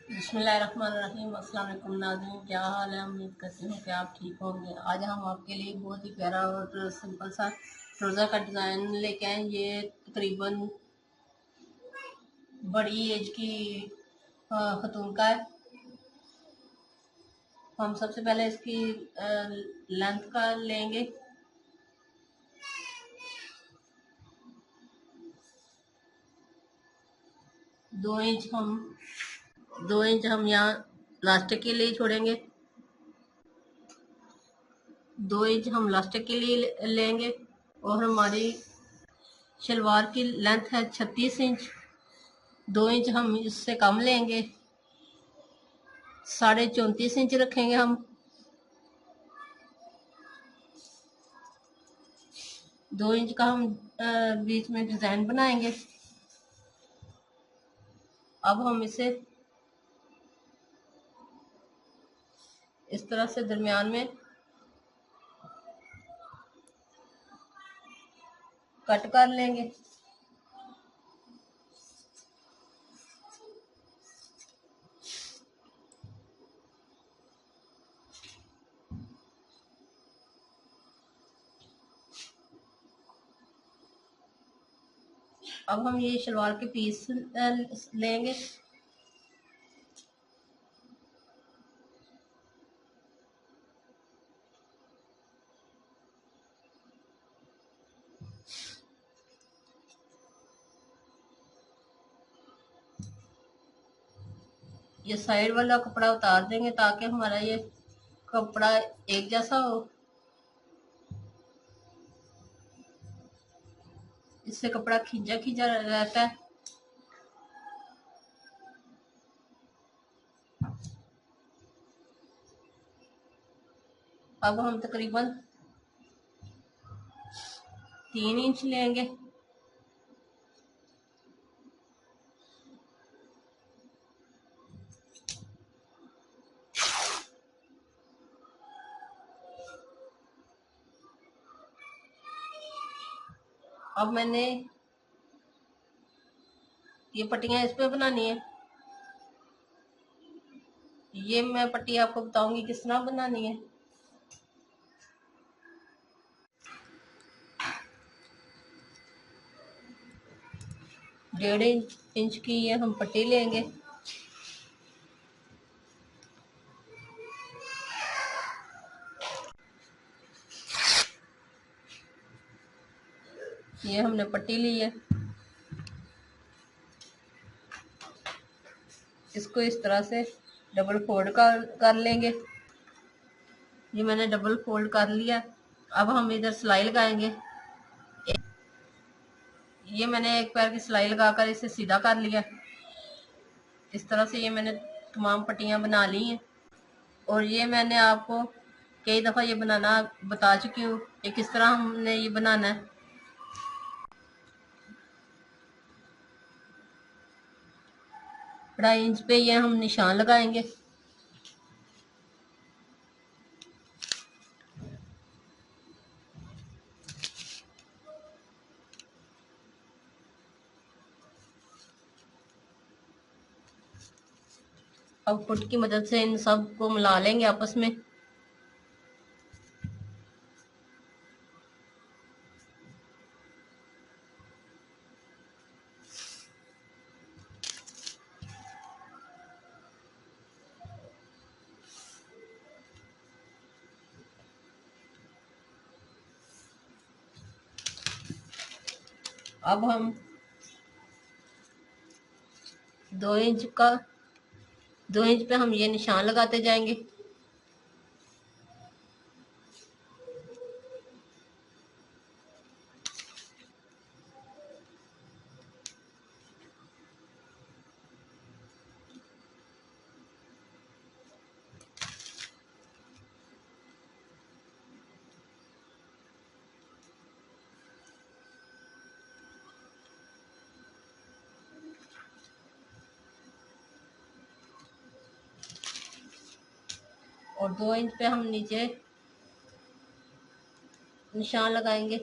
बिस्मिल्लाहिर्रहमानिर्रहीम। अस्सलाम वालेकुम नाज़रीन, क्या हाल है? उम्मीद करती हूँ कि आप ठीक होंगे। आज हम आपके लिए बहुत ही प्यारा और सिंपल सा रोज़ा का डिज़ाइन लेके आए। ये तकरीबन बड़ी एज की खतून का है। हम सबसे पहले इसकी लेंथ का लेंगे। दो इंच हम 2 इंच हम यहाँ लास्टिक के लिए छोड़ेंगे। 2 इंच हम लास्टिक के लिए लेंगे। और हमारी शलवार की लेंथ है 36 इंच। 2 इंच हम इससे कम लेंगे, 34.5 इंच रखेंगे हम। 2 इंच का हम बीच में डिजाइन बनाएंगे। अब हम इसे इस तरह से दरमियान में कट कर लेंगे। अब हम ये शलवार के पीस लेंगे। ये साइड वाला कपड़ा उतार देंगे ताकि हमारा ये कपड़ा एक जैसा हो। इससे कपड़ा खींचा खींचा रहता है। अब हम तकरीबन 3 इंच लेंगे। अब मैंने ये पट्टियां इस पे बनानी है। ये मैं पट्टी आपको बताऊंगी किस तरह बनानी है। 1.5 इंच की ये हम पट्टी लेंगे। ये हमने पट्टी ली है। इसको इस तरह से डबल फोल्ड कर लेंगे। ये मैंने डबल फोल्ड कर लिया। अब हम इधर सिलाई लगाएंगे। ये मैंने एक पैर की सिलाई लगाकर इसे सीधा कर लिया। इस तरह से ये मैंने तमाम पट्टियां बना ली हैं। और ये मैंने आपको कई दफ़ा ये बनाना बता चुकी हूँ कि किस तरह हमने ये बनाना है। 2.5 इंच पे ये हम निशान लगाएंगे। अब फुट की मदद से इन सब को मिला लेंगे आपस में। अब हम 2 इंच का 2 इंच पे हम ये निशान लगाते जाएंगे। और 2 इंच पे हम नीचे निशान लगाएंगे।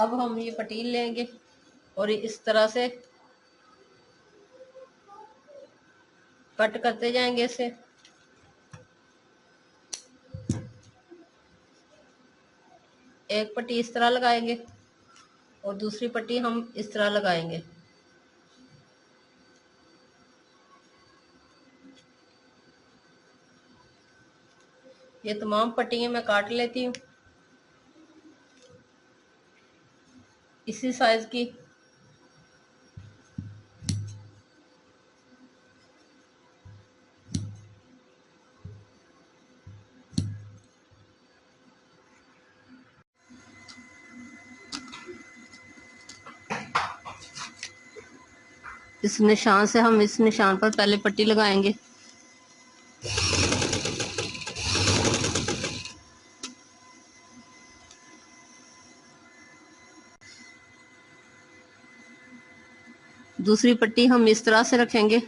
अब हम ये पटील लेंगे और इस तरह से कट करते जाएंगे इसे। एक पट्टी इस तरह लगाएंगे और दूसरी पट्टी हम इस तरह लगाएंगे। ये तमाम पट्टियां मैं काट लेती हूँ इसी साइज की। इस निशान से हम इस निशान पर पहले पट्टी लगाएंगे। दूसरी पट्टी हम इस तरह से रखेंगे।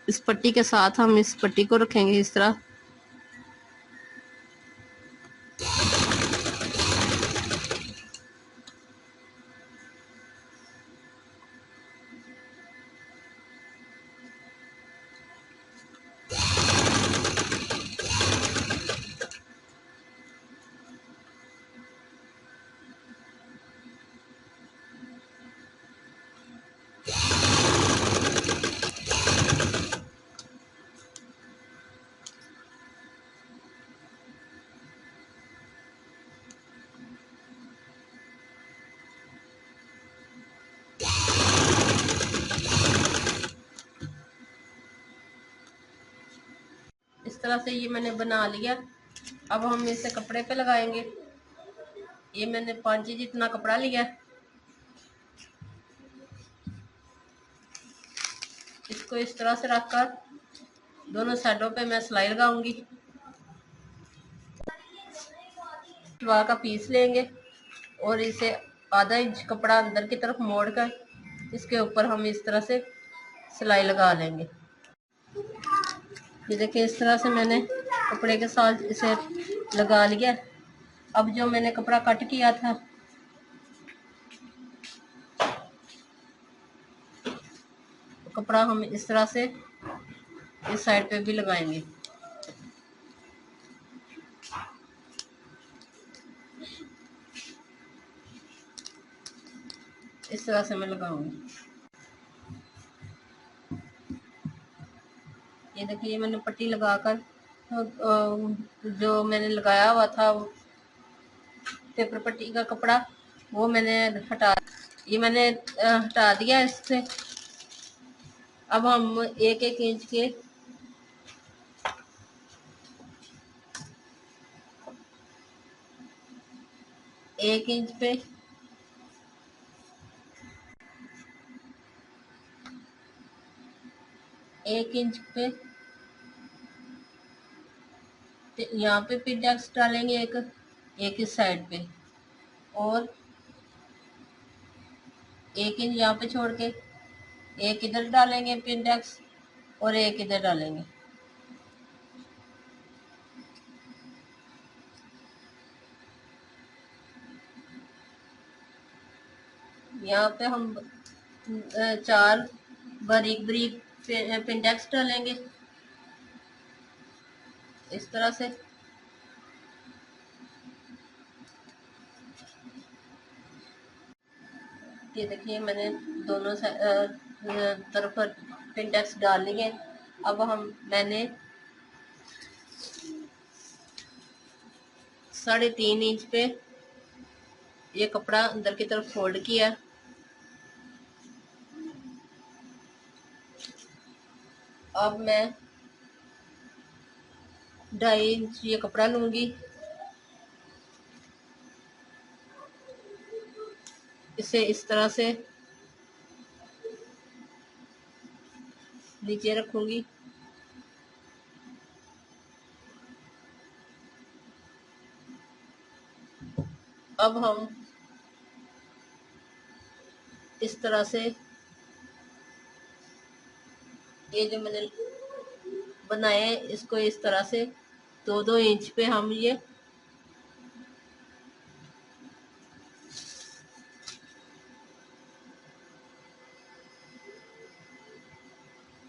इस पट्टी के साथ हम इस पट्टी को रखेंगे इस तरह। इस तरह से ये मैंने बना लिया। अब हम इसे कपड़े पे लगाएंगे। ये मैंने 5 इंच जितना कपड़ा लिया। इसको इस तरह से रखकर दोनों साइडों पे मैं सिलाई लगाऊंगी। सलवार का पीस लेंगे और इसे आधा इंच कपड़ा अंदर की तरफ मोड़कर इसके ऊपर हम इस तरह से सिलाई लगा लेंगे। ये देखिए इस तरह से मैंने कपड़े के साथ इसे लगा लिया। अब जो मैंने कपड़ा कट किया था कपड़ा हम इस तरह से इस साइड पे भी लगाएंगे। इस तरह से मैं लगाऊंगी। ये देखिए मैंने पट्टी लगाकर जो मैंने लगाया हुआ था पेपर पट्टी का कपड़ा वो मैंने हटा दिया इससे। अब हम एक एक इंच के एक इंच पे एक इंच पे यहाँ पे पिंडेक्स डालेंगे एक इस साइड पे और एक इंच यहाँ पे छोड़ के एक इधर डालेंगे पिंडेक्स और एक इधर डालेंगे। यहाँ पे हम 4 बारीक बारीक पिंडेक्स डालेंगे इस तरह से। ये देखिए मैंने दोनों तरफ पिंडेक्स डाल लिए। अब मैंने 3.5 इंच पे ये कपड़ा अंदर की तरफ फोल्ड किया। अब मैं 2.5 इंच ये कपड़ा लूंगी। इसे इस तरह से नीचे रखूंगी। अब हम इस तरह से ये जो मैंने बनाए इसको इस तरह से 2-2 इंच पे हम ये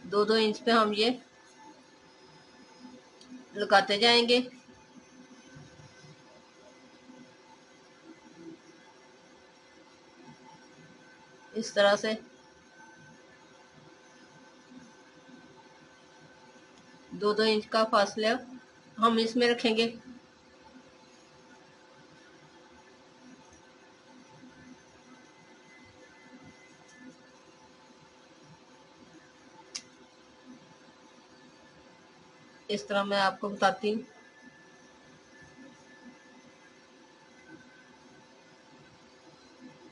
2-2 इंच पे हम ये लगाते जाएंगे। इस तरह से 2-2 इंच का फासला हम इसमें रखेंगे। इस तरह मैं आपको बताती हूँ।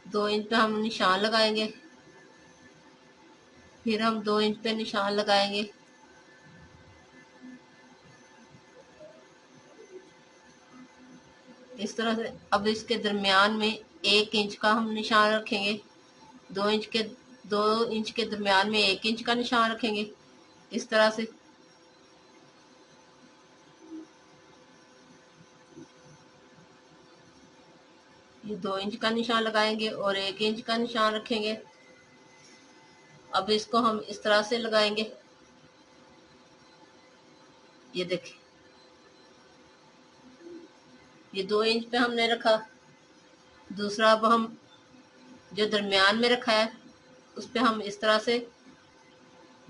2 इंच पे हम निशान लगाएंगे, फिर हम 2 इंच पे निशान लगाएंगे। इस तरह से अब इसके दरमियान में 1 इंच का हम निशान रखेंगे। 2 इंच के दरमियान में 1 इंच का निशान रखेंगे। इस तरह से ये 2 इंच का निशान लगाएंगे और 1 इंच का निशान रखेंगे। अब इसको हम इस तरह से लगाएंगे। ये देखिए, ये 2 इंच पे हमने रखा। दूसरा अब हम जो दरमियान में रखा है उस पे हम इस तरह से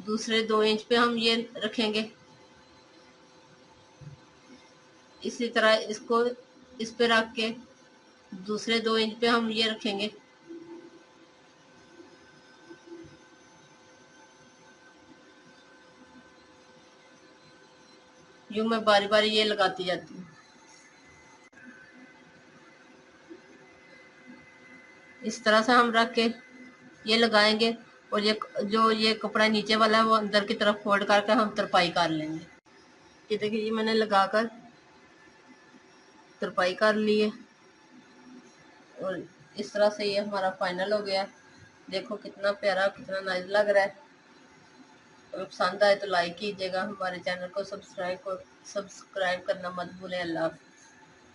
दूसरे 2 इंच पे हम ये रखेंगे। इसी तरह इसको इस पे रख के दूसरे 2 इंच पे हम ये रखेंगे। यूं मैं बारी बारी ये लगाती जाती हूँ। इस तरह से हम रख के ये लगाएंगे और ये जो ये कपड़ा नीचे वाला है वो अंदर की तरफ फोल्ड करके हम तरपाई कर लेंगे। ये देखिए, ये मैंने लगाकर तरपाई कर ली है और इस तरह से ये हमारा फाइनल हो गया। देखो कितना प्यारा, कितना नाइस लग रहा है। अगर पसंद आए तो लाइक कीजिएगा, हमारे चैनल को सब्सक्राइब करना मत भूलें। अल्लाह हाफ़िज़।